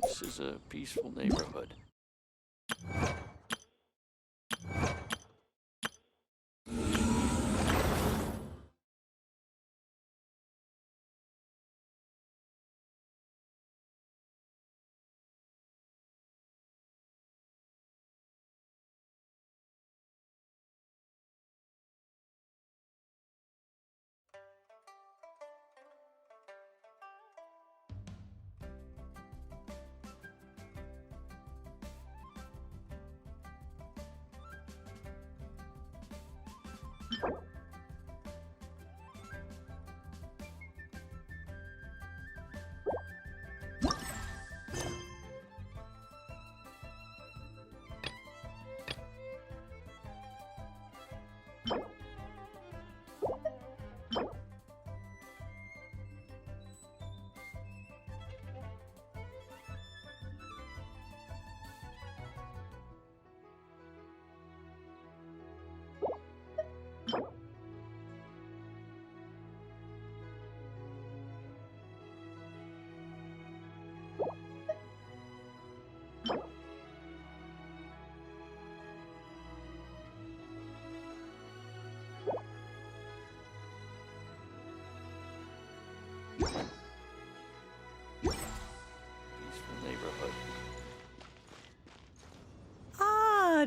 This is a peaceful neighborhood.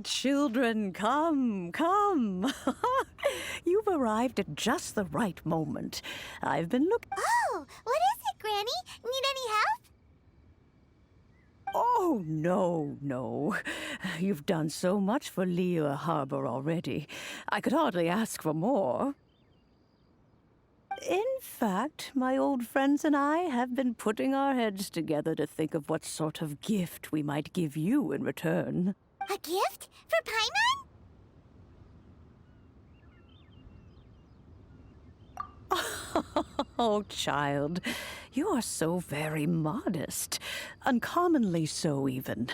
Children, come, come. You've arrived at just the right moment. I've been looking... Oh, what is it, Granny? Need any help? Oh, no. You've done so much for Lea Harbor already. I could hardly ask for more. In fact, my old friends and I have been putting our heads together to think of what sort of gift we might give you in return. A gift? For Paimon? Oh, child, you are so very modest. Uncommonly so, even.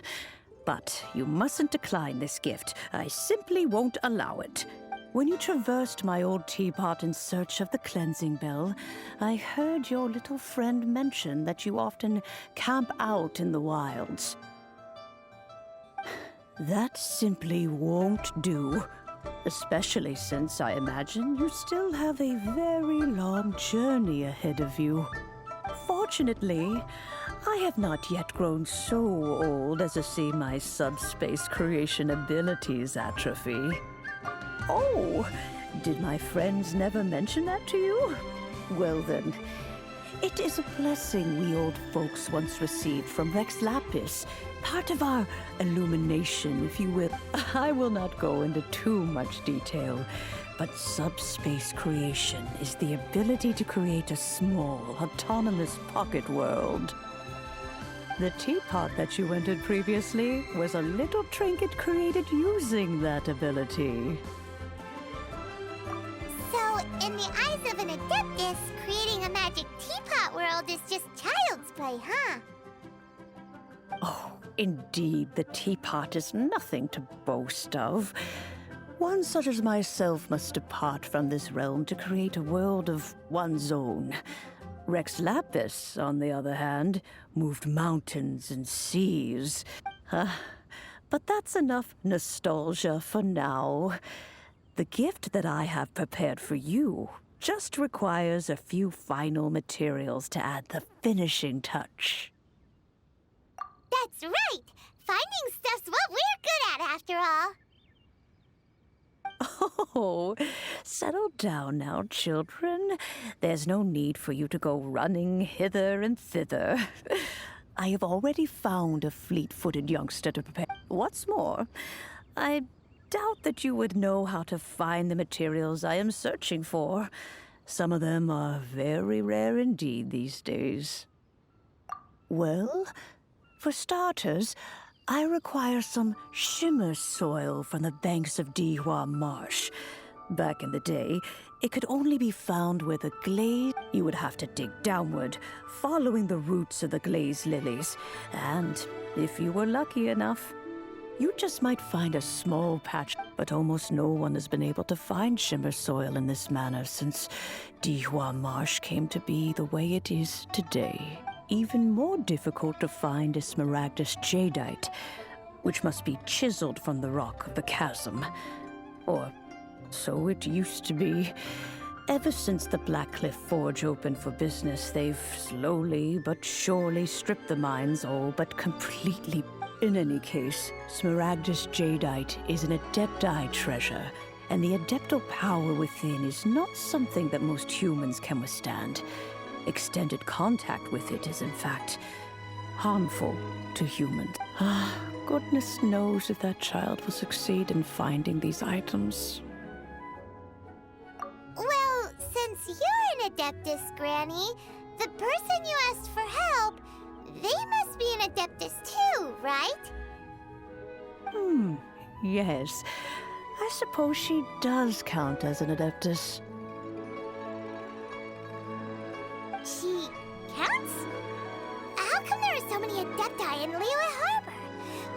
But you mustn't decline this gift. I simply won't allow it. When you traversed my old teapot in search of the cleansing bell, I heard your little friend mention that you often camp out in the wilds. That simply won't do. Especially since I imagine you still have a very long journey ahead of you. Fortunately, I have not yet grown so old as to see my subspace creation abilities atrophy. Oh, did my friends never mention that to you? Well then, it is a blessing we old folks once received from Rex Lapis, part of our illumination, if you will. I will not go into too much detail, but subspace creation is the ability to create a small, autonomous pocket world. The teapot that you entered previously was a little trinket created using that ability. So, in the eyes of an adeptus, creating a magic teapot world is just child's play, huh? Oh, indeed, the teapot is nothing to boast of. One such as myself must depart from this realm to create a world of one's own. Rex Lapis, on the other hand, moved mountains and seas. But that's enough nostalgia for now. The gift that I have prepared for you just requires a few final materials to add the finishing touch. That's right! Finding stuff's what we're good at, after all. Oh, settle down now, children. There's no need for you to go running hither and thither. I have already found a fleet-footed youngster to prepare. What's more, I doubt that you would know how to find the materials I am searching for. Some of them are very rare indeed these days. Well, for starters, I require some shimmer soil from the banks of Dihua Marsh. Back in the day, it could only be found where the glaze... You would have to dig downward, following the roots of the glaze lilies. And if you were lucky enough, you just might find a small patch. But almost no one has been able to find shimmer soil in this manner since Dihua Marsh came to be the way it is today. even more difficult to find is Smaragdus jadeite, which must be chiseled from the rock of the chasm. Or so it used to be. Ever since the Blackcliff Forge opened for business, they've slowly but surely stripped the mines all but completely. In any case, Smaragdus jadeite is an adepti treasure, and the adeptal power within is not something that most humans can withstand. Extended contact with it is, in fact, harmful to humans. Goodness knows if that child will succeed in finding these items. Well, since you're an Adeptus, Granny, the person you asked for help, they must be an Adeptus too, right? Yes. I suppose she does count as an Adeptus. She counts? How come there are so many Adepti in Liyue Harbor?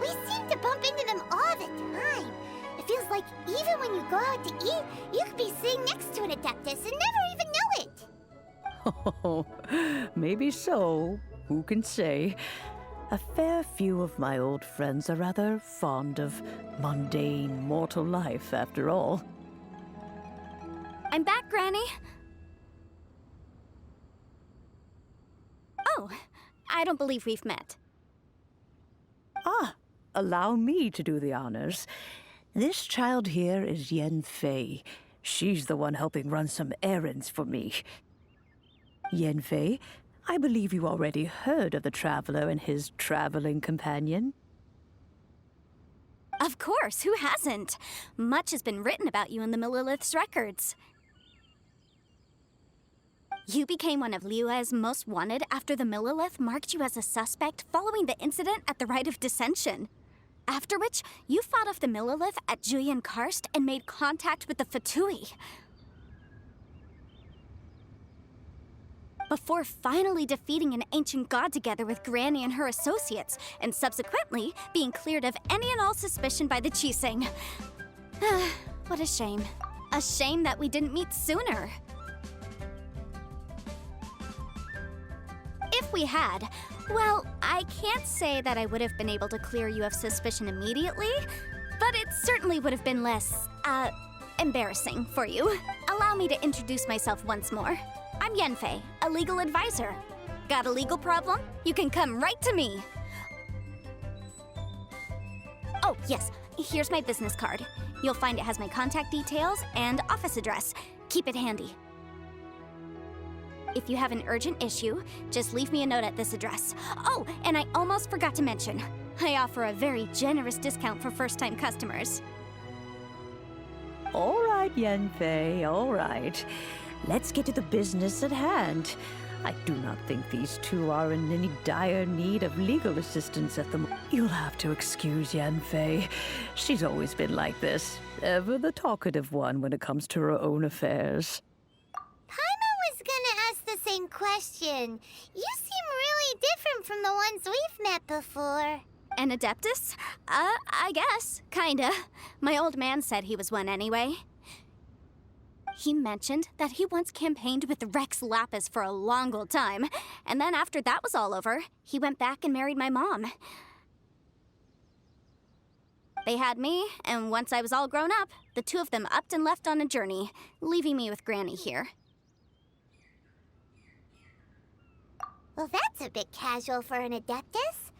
We seem to bump into them all the time. It feels like even when you go out to eat, you could be sitting next to an Adeptus and never even know it. Oh, maybe so. Who can say? A fair few of my old friends are rather fond of mundane mortal life, after all. I'm back, Granny. Oh, I don't believe we've met. Allow me to do the honors. This child here is Yenfei. She's the one helping run some errands for me. Yenfei, I believe you already heard of the traveler and his traveling companion. Of course, who hasn't? Much has been written about you in the Millilith's records. You became one of Liyue's most wanted after the Millilith marked you as a suspect following the incident at the Rite of Dissension. After which, you fought off the Millilith at Julian Karst and made contact with the Fatui. Before finally defeating an ancient god together with Granny and her associates, and subsequently being cleared of any and all suspicion by the Chiseng. What a shame. A shame that we didn't meet sooner. If we had, well, I can't say that I would have been able to clear you of suspicion immediately, but it certainly would have been less, embarrassing for you. Allow me to introduce myself once more. I'm Yenfei, a legal advisor. Got a legal problem? You can come right to me. Oh, yes, here's my business card. You'll find it has my contact details and office address. Keep it handy. If you have an urgent issue, just leave me a note at this address. Oh, and I almost forgot to mention, I offer a very generous discount for first-time customers. All right, Yenfei, all right. Let's get to the business at hand. I do not think these two are in any dire need of legal assistance at the moment. You'll have to excuse Yenfei. She's always been like this, ever the talkative one when it comes to her own affairs. Gonna ask the same question. You seem really different from the ones we've met before. An Adeptus? I guess. Kinda. My old man said he was one anyway. He mentioned that he once campaigned with Rex Lapis for a long old time, and then after that was all over, he went back and married my mom. They had me, and once I was all grown up, the two of them upped and left on a journey, leaving me with Granny here. Well, that's a bit casual for an Adeptus.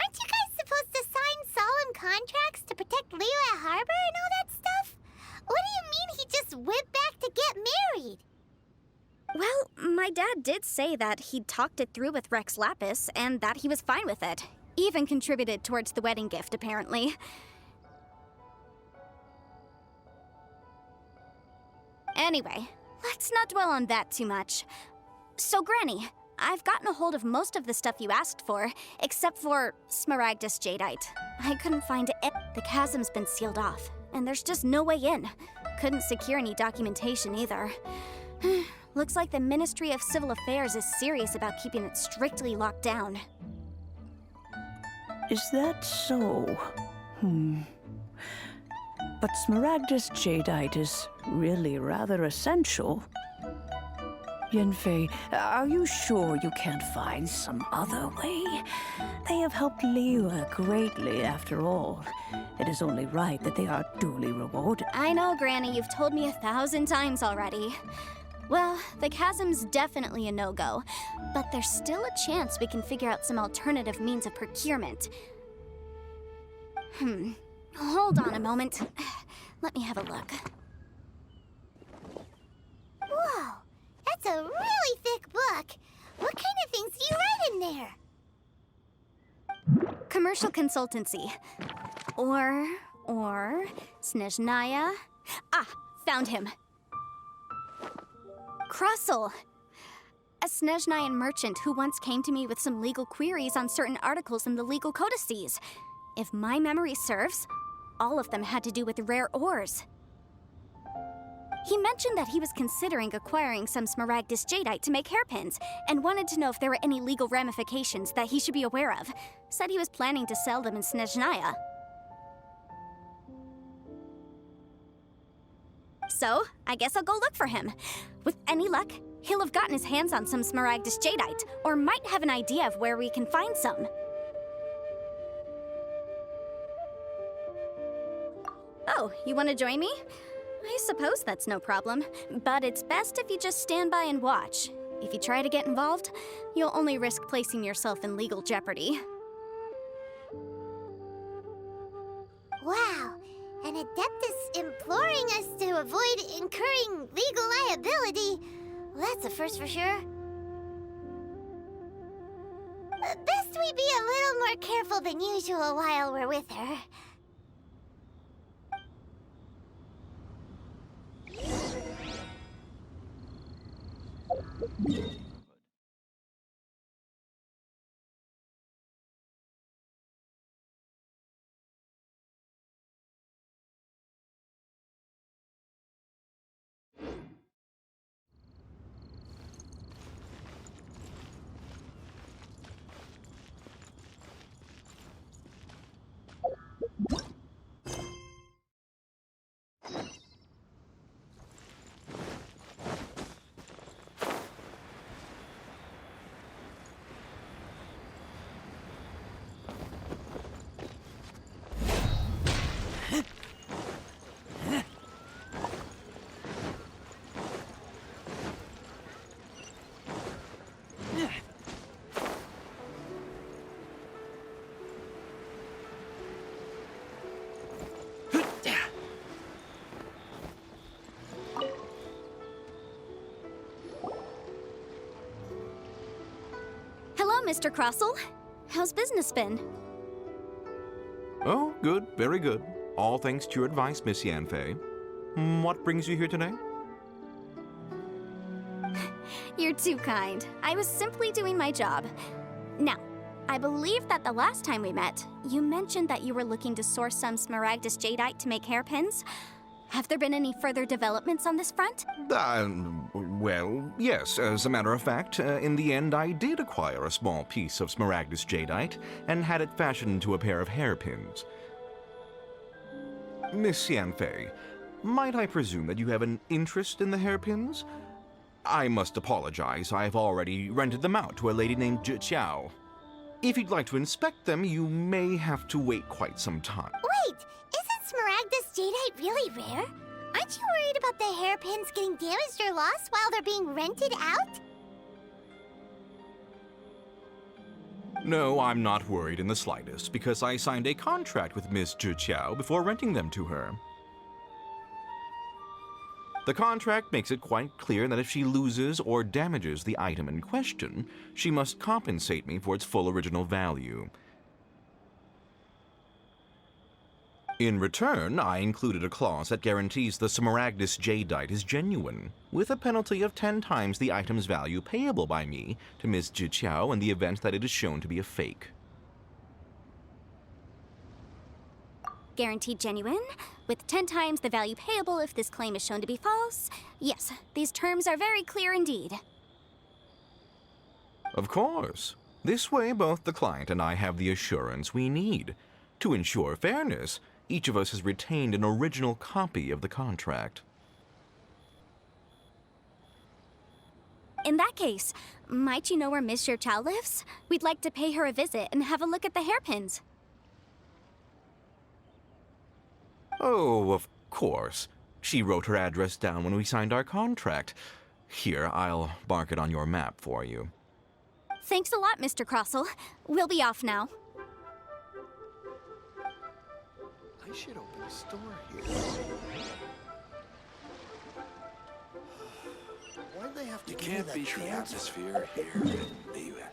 Aren't you guys supposed to sign solemn contracts to protect Liyue Harbor and all that stuff? What do you mean he just went back to get married? Well, my dad did say that he'd talked it through with Rex Lapis and that he was fine with it. Even contributed towards the wedding gift, apparently. Anyway, let's not dwell on that too much. So, Granny, I've gotten a hold of most of the stuff you asked for, except for Smaragdus jadeite. I couldn't find it. The chasm's been sealed off, and there's just no way in. Couldn't secure any documentation either. Looks like the Ministry of Civil Affairs is serious about keeping it strictly locked down. Is that so? But Smaragdus jadeite is really rather essential. Yenfei, are you sure you can't find some other way? They have helped Liyue greatly, after all. It is only right that they are duly rewarded. I know, Granny, you've told me 1,000 times already. Well, the chasm's definitely a no-go, but there's still a chance we can figure out some alternative means of procurement. Hold on a moment. Let me have a look. Whoa, that's a really thick book. What kind of things do you write in there? Commercial consultancy. Or, Snezhnaya. Ah, found him. Crossel. A Snezhnayan merchant who once came to me with some legal queries on certain articles in the legal codices. If my memory serves, all of them had to do with rare ores. He mentioned that he was considering acquiring some smaragdus jadeite to make hairpins, and wanted to know if there were any legal ramifications that he should be aware of. Said he was planning to sell them in Snezhnaya. So, I guess I'll go look for him. With any luck, he'll have gotten his hands on some smaragdus jadeite, or might have an idea of where we can find some. Oh, you want to join me? I suppose that's no problem, but it's best if you just stand by and watch. If you try to get involved, you'll only risk placing yourself in legal jeopardy. Wow, an Adeptus imploring us to avoid incurring legal liability. Well, that's a first for sure. Best we be a little more careful than usual while we're with her. Hello, Mr. Crossel. How's business been? Oh, good, very good. All thanks to your advice, Miss Yanfei. What brings you here today? You're too kind. I was simply doing my job. Now, I believe that the last time we met, you mentioned that you were looking to source some smaragdus jadeite to make hairpins. Have there been any further developments on this front? Well, yes. As a matter of fact, in the end, I did acquire a small piece of smaragdus jadeite and had it fashioned into a pair of hairpins. Miss Yanfei, might I presume that you have an interest in the hairpins? I must apologize. I've already rented them out to a lady named Zhiqiao. If you'd like to inspect them, you may have to wait quite some time. Wait, isn't smaragdus jadeite really rare? Aren't you worried about the hairpins getting damaged or lost while they're being rented out? No, I'm not worried in the slightest, because I signed a contract with Miss Zhiqiao before renting them to her. The contract makes it quite clear that if she loses or damages the item in question, she must compensate me for its full original value. In return, I included a clause that guarantees the smaragdus jadeite is genuine, with a penalty of 10 times the item's value payable by me to Miss Zhiqiao in the event that it is shown to be a fake. Guaranteed genuine, with 10 times the value payable if this claim is shown to be false. Yes, these terms are very clear indeed. Of course. This way, both the client and I have the assurance we need. To ensure fairness, each of us has retained an original copy of the contract. In that case, might you know where Miss Chow lives? We'd like to pay her a visit and have a look at the hairpins. Oh, of course. She wrote her address down when we signed our contract. Here, I'll mark it on your map for you. Thanks a lot, Mr. Crossell. We'll be off now. I should open a store here. Why'd they have to You give me can't that beat the trans- atmosphere here in Teyvat.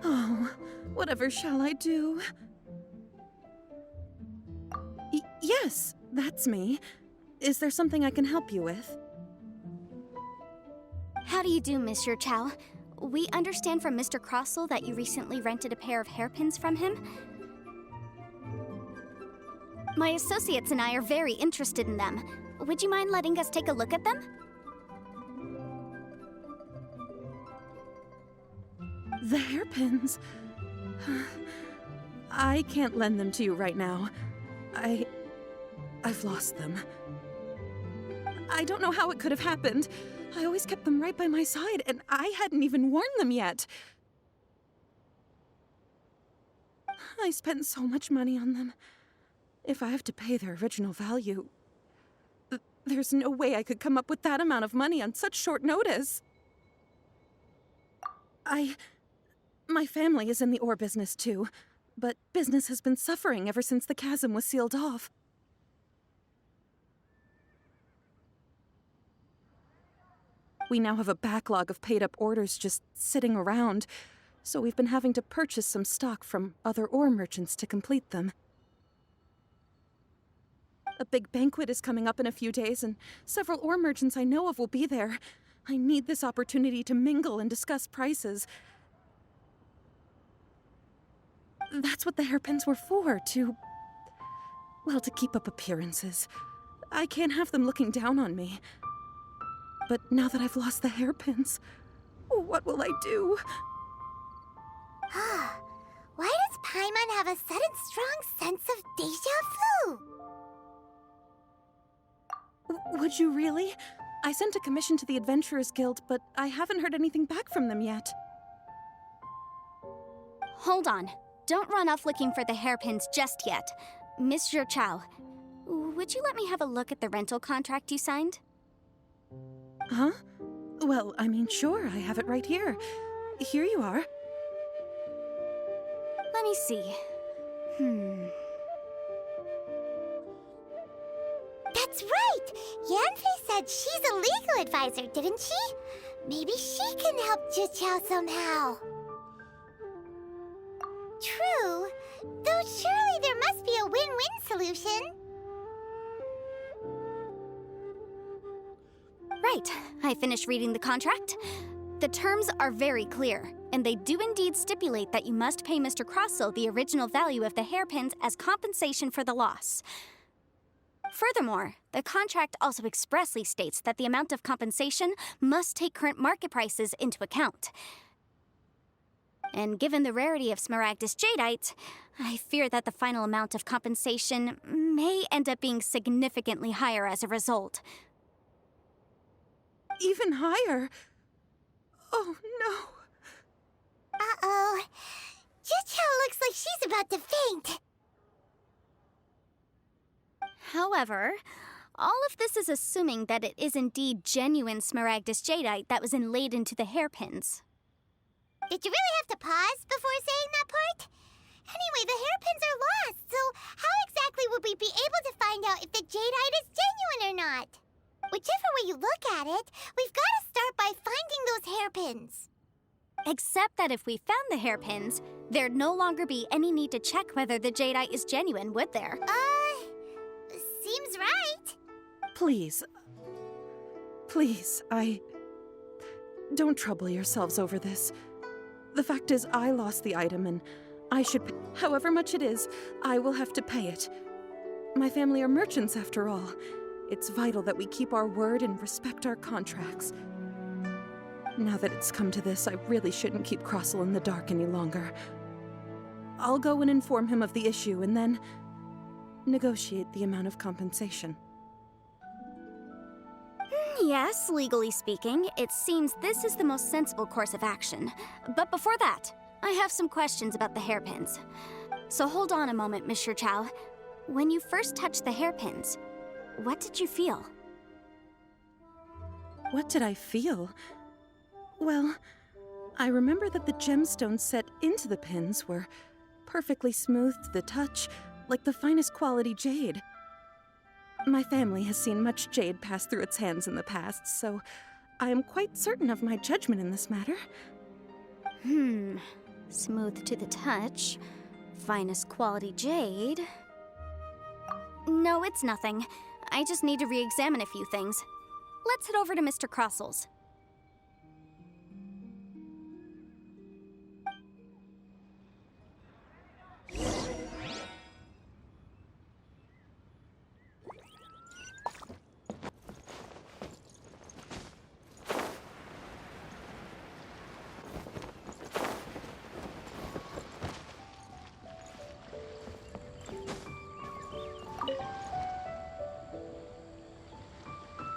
Oh, whatever shall I do? Yes, that's me. Is there something I can help you with? How do you do, Miss Chow? We understand from Mr. Crossell that you recently rented a pair of hairpins from him. My associates and I are very interested in them. Would you mind letting us take a look at them? The hairpins. I can't lend them to you right now. I've lost them. I don't know how it could have happened. I always kept them right by my side, and I hadn't even worn them yet. I spent so much money on them. If I have to pay their original value, there's no way I could come up with that amount of money on such short notice. My family is in the ore business too, but business has been suffering ever since the chasm was sealed off. We now have a backlog of paid-up orders just sitting around, so we've been having to purchase some stock from other ore merchants to complete them. A big banquet is coming up in a few days, and several ore merchants I know of will be there. I need this opportunity to mingle and discuss prices. That's what the hairpins were for, to keep up appearances. I can't have them looking down on me. But now that I've lost the hairpins, what will I do? Why does Paimon have a sudden strong sense of déjà vu? Would you really? I sent a commission to the Adventurers Guild, but I haven't heard anything back from them yet. Hold on. Don't run off looking for the hairpins just yet. Miss Chow, would you let me have a look at the rental contract you signed? Huh? Well, I mean, sure, I have it right here. Here you are. Let me see. That's right! Yanfei said she's a legal advisor, didn't she? Maybe she can help Jiqiao somehow. True, though surely there must be a win-win solution. Right. I finished reading the contract. The terms are very clear, and they do indeed stipulate that you must pay Mr. Crossell the original value of the hairpins as compensation for the loss. Furthermore, the contract also expressly states that the amount of compensation must take current market prices into account. And given the rarity of Smaragdus jadeite, I fear that the final amount of compensation may end up being significantly higher as a result. Even higher? Oh, no. Uh-oh. Jiqiao looks like she's about to faint. However, all of this is assuming that it is indeed genuine Smaragdus jadeite that was inlaid into the hairpins. Did you really have to pause before saying that part? Anyway, the hairpins are lost, so how exactly would we be able to find out if the jadeite is genuine or not? Whichever way you look at it, we've got to start by finding those hairpins. Except that if we found the hairpins, there'd no longer be any need to check whether the jadeite is genuine, would there? Seems right. Please. Please, Don't trouble yourselves over this. The fact is, I lost the item and I should pay. However much it is, I will have to pay it. My family are merchants after all. It's vital that we keep our word and respect our contracts. Now that it's come to this, I really shouldn't keep Crossel in the dark any longer. I'll go and inform him of the issue and then negotiate the amount of compensation. Yes, legally speaking, it seems this is the most sensible course of action. But before that, I have some questions about the hairpins. So hold on a moment, Monsieur Chow. When you first touched the hairpins, what did you feel? What did I feel? Well, I remember that the gemstones set into the pins were perfectly smooth to the touch, like the finest quality jade. My family has seen much jade pass through its hands in the past, so I am quite certain of my judgment in this matter. Smooth to the touch, finest quality jade. No, it's nothing. I just need to re-examine a few things. Let's head over to Mr. Crossel's.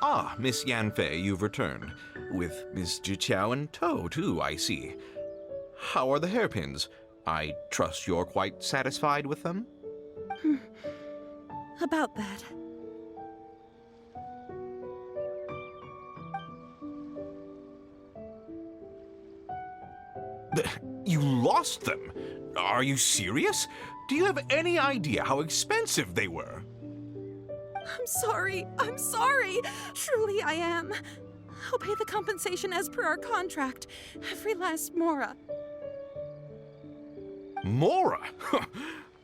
Ah, Miss Yanfei, you've returned. With Miss Jiqiao in tow, too, I see. How are the hairpins? I trust you're quite satisfied with them? About that. You lost them? Are you serious? Do you have any idea how expensive they were? I'm sorry. Truly I am. I'll pay the compensation as per our contract. Every last mora. Mora?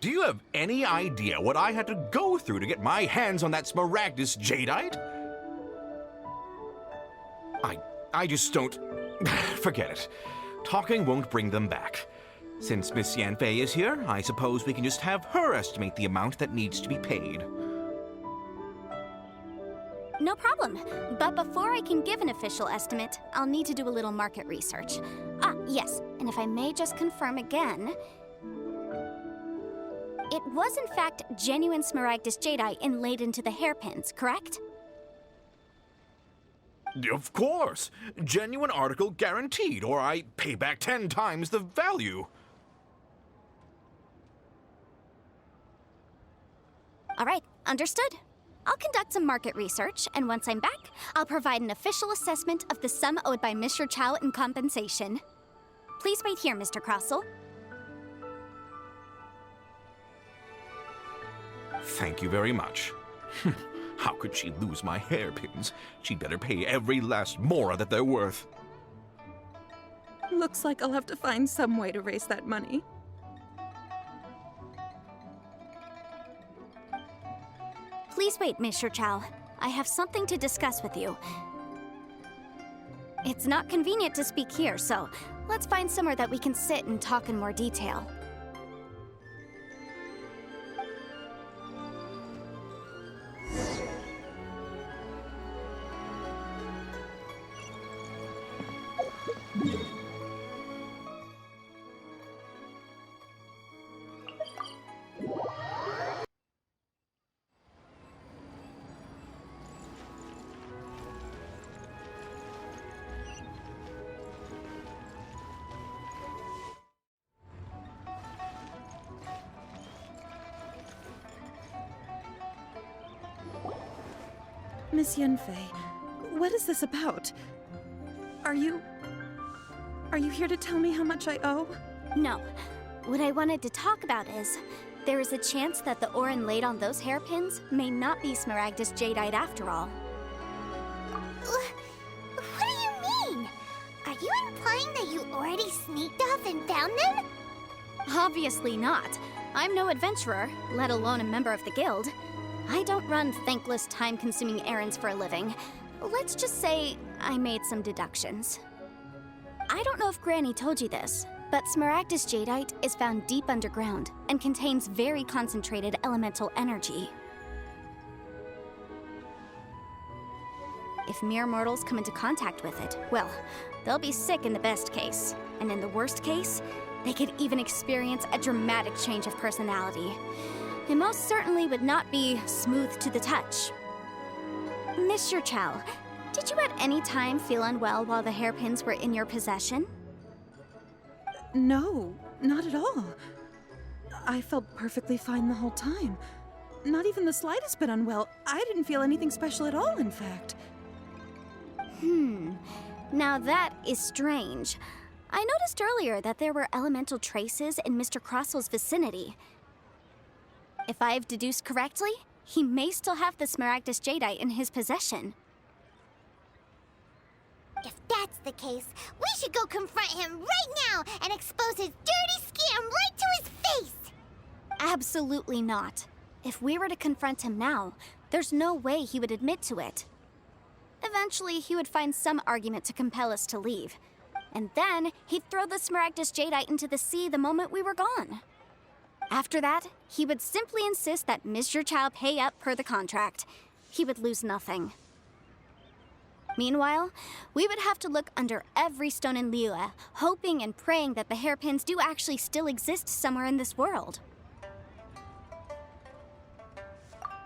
Do you have any idea what I had to go through to get my hands on that smaragdus jadeite? I just don't... Forget it. Talking won't bring them back. Since Miss Yanfei is here, I suppose we can just have her estimate the amount that needs to be paid. No problem. But before I can give an official estimate, I'll need to do a little market research. Ah, yes, and if I may just confirm again... It was in fact genuine smaragdus jadeite inlaid into the hairpins, correct? Of course! Genuine article guaranteed, or I pay back 10 times the value. All right, understood. I'll conduct some market research, and once I'm back, I'll provide an official assessment of the sum owed by Mr. Chow in compensation. Please wait here, Mr. Crossel. Thank you very much. How could she lose my hairpins? She'd better pay every last mora that they're worth. Looks like I'll have to find some way to raise that money. Please wait, Mr. Chow. I have something to discuss with you. It's not convenient to speak here, so let's find somewhere that we can sit and talk in more detail. Miss Yanfei, what is this about? Are you here to tell me how much I owe? No. What I wanted to talk about is, there is a chance that the ore inlaid on those hairpins may not be smaragdus jadeite after all. What do you mean? Are you implying that you already sneaked off and found them? Obviously not. I'm no adventurer, let alone a member of the guild. I don't run thankless, time-consuming errands for a living. Let's just say I made some deductions. I don't know if Granny told you this, but Smaragdus jadeite is found deep underground and contains very concentrated elemental energy. If mere mortals come into contact with it, well, they'll be sick in the best case. And in the worst case, they could even experience a dramatic change of personality. It most certainly would not be smooth to the touch. Monsieur Chow, did you at any time feel unwell while the hairpins were in your possession? No, not at all. I felt perfectly fine the whole time. Not even the slightest bit unwell. I didn't feel anything special at all, in fact. Now that is strange. I noticed earlier that there were elemental traces in Mr. Crossel's vicinity. If I've deduced correctly, he may still have the Smaragdus jadeite in his possession. If that's the case, we should go confront him right now and expose his dirty scam right to his face! Absolutely not. If we were to confront him now, there's no way he would admit to it. Eventually, he would find some argument to compel us to leave. And then, he'd throw the Smaragdus jadeite into the sea the moment we were gone. After that, he would simply insist that Monsieur Chow pay up per the contract. He would lose nothing. Meanwhile, we would have to look under every stone in Liyue, hoping and praying that the hairpins do actually still exist somewhere in this world.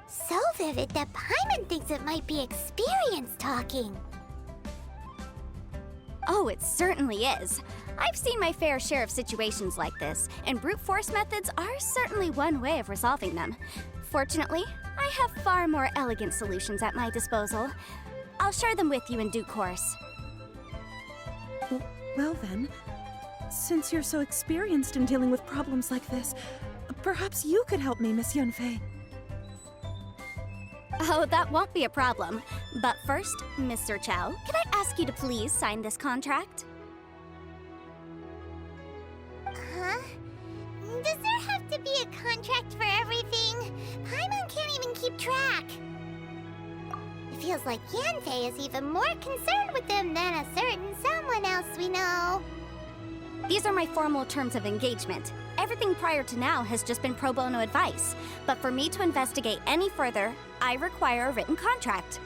So vivid that Paimon thinks it might be experience talking. Oh, it certainly is. I've seen my fair share of situations like this, and brute force methods are certainly one way of resolving them. Fortunately, I have far more elegant solutions at my disposal. I'll share them with you in due course. Well then, since you're so experienced in dealing with problems like this, perhaps you could help me, Miss Yunfei. Oh, that won't be a problem. But first, Mr. Chow, can I ask you to please sign this contract? Huh? Does there have to be a contract for everything? Paimon can't even keep track. It feels like Yanfei is even more concerned with them than a certain someone else we know. These are my formal terms of engagement. Everything prior to now has just been pro bono advice. But for me to investigate any further, I require a written contract.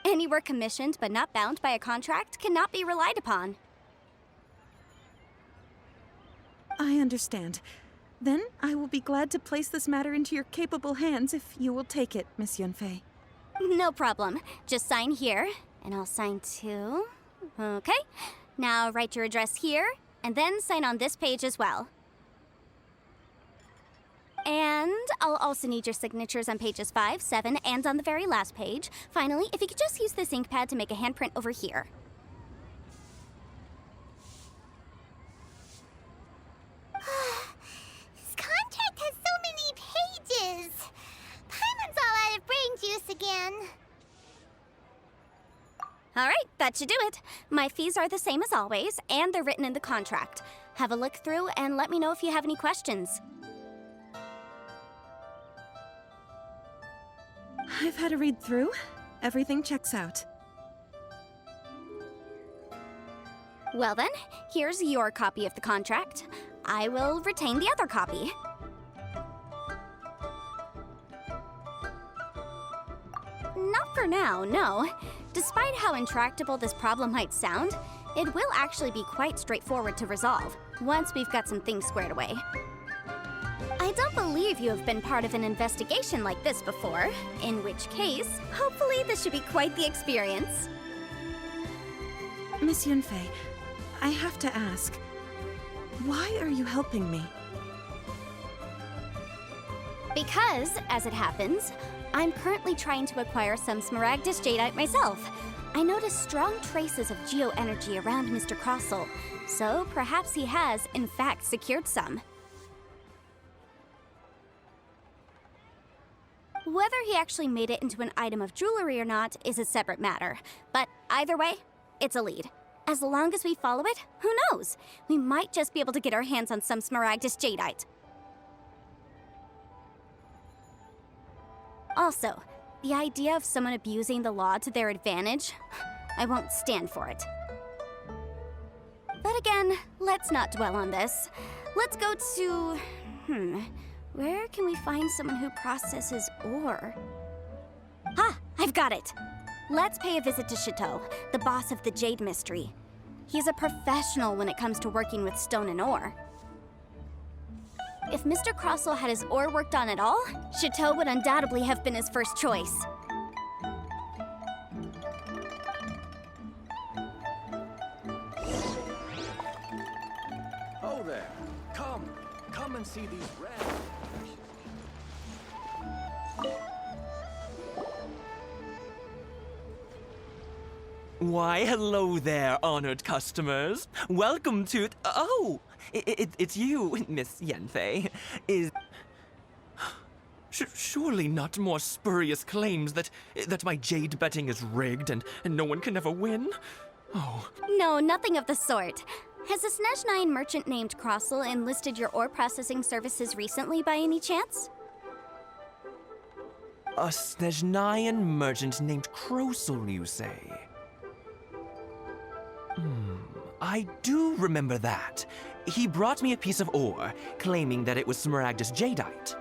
Any work commissioned but not bound by a contract cannot be relied upon. I understand. Then I will be glad to place this matter into your capable hands if you will take it, Miss Yunfei. No problem. Just sign here, and I'll sign too. Okay. Now write your address here, and then sign on this page as well. And I'll also need your signatures on pages 5, 7, and on the very last page. Finally, if you could just use this ink pad to make a handprint over here. This contract has so many pages. Paimon's all out of brain juice again. All right, that should do it. My fees are the same as always, and they're written in the contract. Have a look through and let me know if you have any questions. I've had a read through. Everything checks out. Well then, here's your copy of the contract. I will retain the other copy. Not for now, no. Despite how intractable this problem might sound, it will actually be quite straightforward to resolve, once we've got some things squared away. I don't believe you have been part of an investigation like this before, in which case, hopefully this should be quite the experience. Miss Yunfei, I have to ask, why are you helping me? Because, as it happens, I'm currently trying to acquire some Smaragdus jadeite myself. I noticed strong traces of geo-energy around Mr. Crossel, so perhaps he has, in fact, secured some. Whether he actually made it into an item of jewelry or not is a separate matter, but either way, it's a lead. As long as we follow it, who knows? We might just be able to get our hands on some Smaragdus jadeite. Also, the idea of someone abusing the law to their advantage, I won't stand for it. But again, let's not dwell on this. Let's go to... where can we find someone who processes ore? Ah, I've got it! Let's pay a visit to Chateau, the boss of the Jade Mystery. He's a professional when it comes to working with stone and ore. If Mr. Crossell had his ore worked on at all, Chateau would undoubtedly have been his first choice. Oh there. Come and see these red. Why, hello there, honored customers. Welcome to... Oh, it's you, Miss Yenfei. Surely not more spurious claims that my jade betting is rigged and no one can ever win? Oh. No, nothing of the sort. Has a Snezhnyan merchant named Crossell enlisted your ore processing services recently by any chance? A Snezhnyan merchant named Crossell, you say? I do remember that. He brought me a piece of ore, claiming that it was Smaragdus jadeite.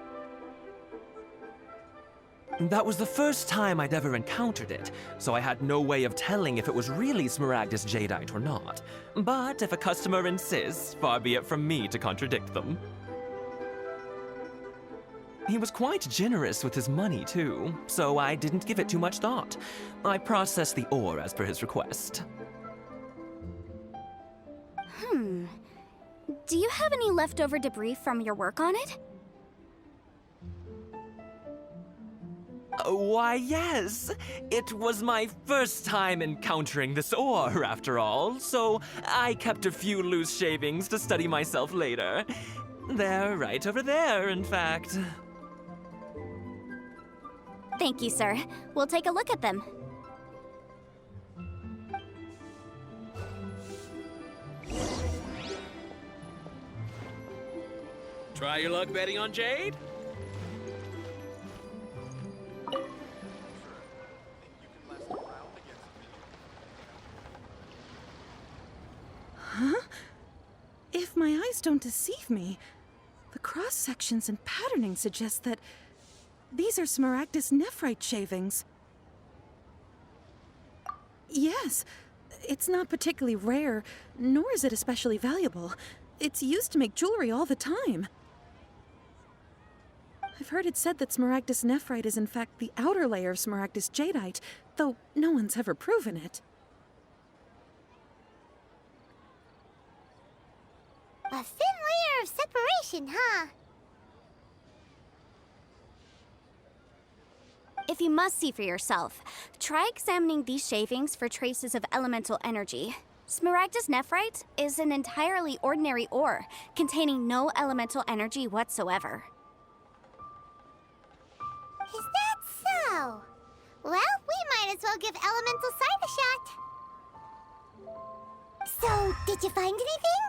That was the first time I'd ever encountered it, so I had no way of telling if it was really Smaragdus jadeite or not. But if a customer insists, far be it from me to contradict them. He was quite generous with his money, too, so I didn't give it too much thought. I processed the ore as per his request. Do you have any leftover debris from your work on it? Why, yes. It was my first time encountering this ore, after all, so I kept a few loose shavings to study myself later. They're right over there, in fact. Thank you, sir. We'll take a look at them. Try your luck betting on Jade? Huh? If my eyes don't deceive me, the cross-sections and patterning suggest that these are Smaragdus nephrite shavings. Yes, it's not particularly rare, nor is it especially valuable. It's used to make jewelry all the time. I've heard it said that Smaragdus nephrite is in fact the outer layer of Smaragdus jadeite, though no one's ever proven it. A thin layer of separation, huh? If you must see for yourself, try examining these shavings for traces of elemental energy. Smaragdus nephrite is an entirely ordinary ore, containing no elemental energy whatsoever. Is that so? Well, we might as well give elemental sight a shot. So, did you find anything?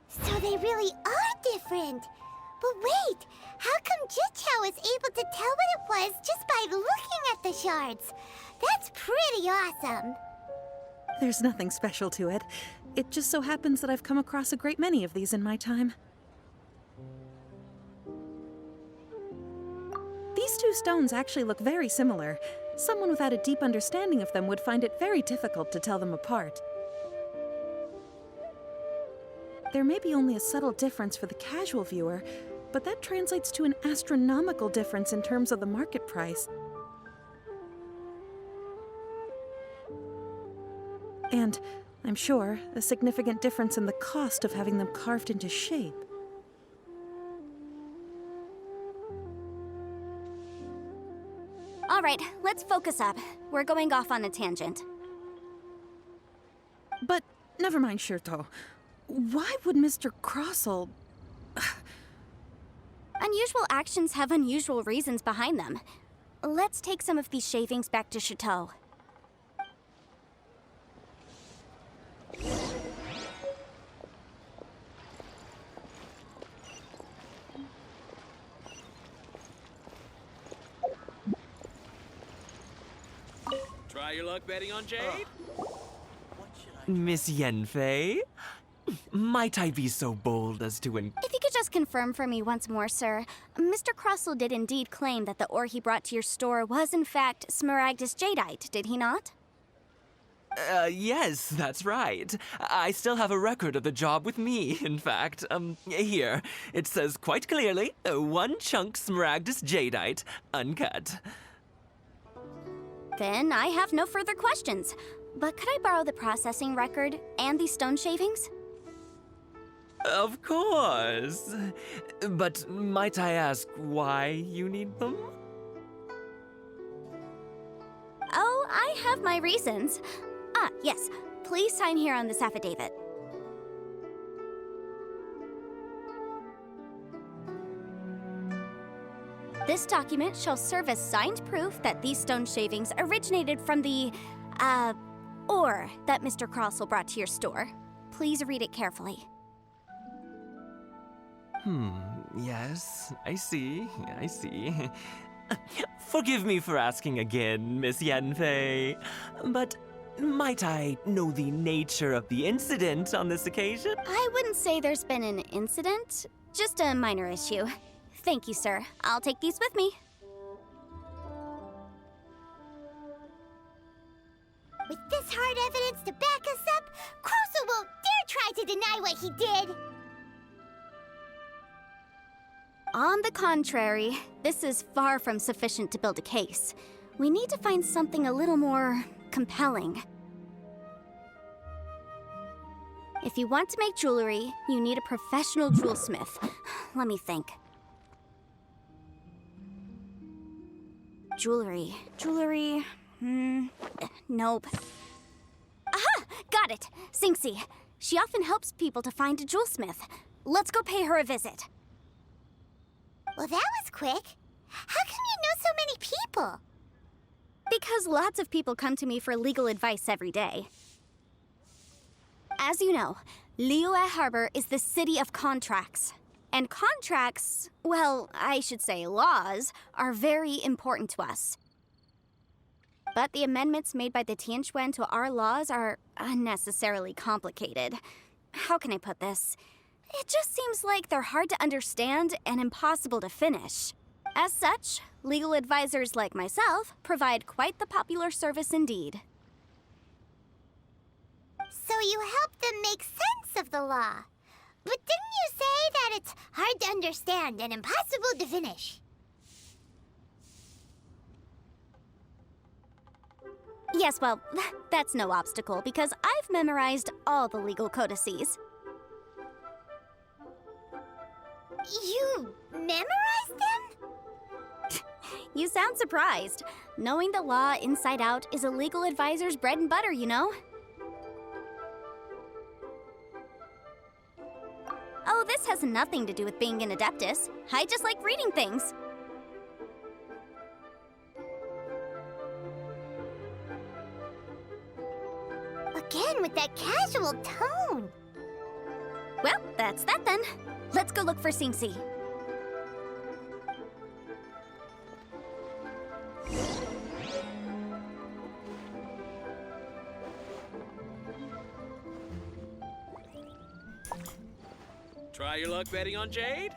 So they really are different. But wait, how come Jichao is able to tell what it was just by looking at the shards? That's pretty awesome. There's nothing special to it. It just so happens that I've come across a great many of these in my time. These two stones actually look very similar. Someone without a deep understanding of them would find it very difficult to tell them apart. There may be only a subtle difference for the casual viewer, but that translates to an astronomical difference in terms of the market price. And, I'm sure, a significant difference in the cost of having them carved into shape. All right, let's focus up. We're going off on a tangent. But, never mind, Shirto. Why would Mr. Crossell... Unusual actions have unusual reasons behind them. Let's take some of these shavings back to Chateau. Try your luck betting on Jade? Miss Yenfei, might I be so bold as to If you could just confirm for me once more, sir. Mr. Crossell did indeed claim that the ore he brought to your store was in fact smaragdus jadeite, did he not? Yes, that's right. I still have a record of the job with me, in fact. Here. It says quite clearly, 1 chunk smaragdus jadeite, uncut. Then I have no further questions. But could I borrow the processing record and these stone shavings? Of course. But might I ask why you need them? Oh, I have my reasons. Ah, yes. Please sign here on this affidavit. This document shall serve as signed proof that these stone shavings originated from the, ore that Mr. Crossell brought to your store. Please read it carefully. Yes, I see. Forgive me for asking again, Miss Yenfei, but might I know the nature of the incident on this occasion? I wouldn't say there's been an incident, just a minor issue. Thank you, sir. I'll take these with me. With this hard evidence to back us up, Crossell won't dare try to deny what he did! On the contrary, this is far from sufficient to build a case. We need to find something a little more compelling. If you want to make jewelry, you need a professional jewelsmith. Let me think. Jewelry. Nope. Aha! Got it! Sinxi. She often helps people to find a jewelsmith. Let's go pay her a visit. Well, that was quick. How come you know so many people? Because lots of people come to me for legal advice every day. As you know, Liyue Harbor is the city of contracts. And contracts, well, I should say laws, are very important to us. But the amendments made by the Tianquan to our laws are unnecessarily complicated. How can I put this? It just seems like they're hard to understand and impossible to finish. As such, legal advisors like myself provide quite the popular service indeed. So you help them make sense of the law. But didn't you say that it's hard to understand and impossible to finish? Yes, well, that's no obstacle because I've memorized all the legal codices. You memorized them? You sound surprised. Knowing the law inside out is a legal advisor's bread and butter, you know? Oh, this has nothing to do with being an adeptus. I just like reading things. Again with that casual tone. Well, that's that then. Let's go look for Sinxi. Try your luck betting on Jade?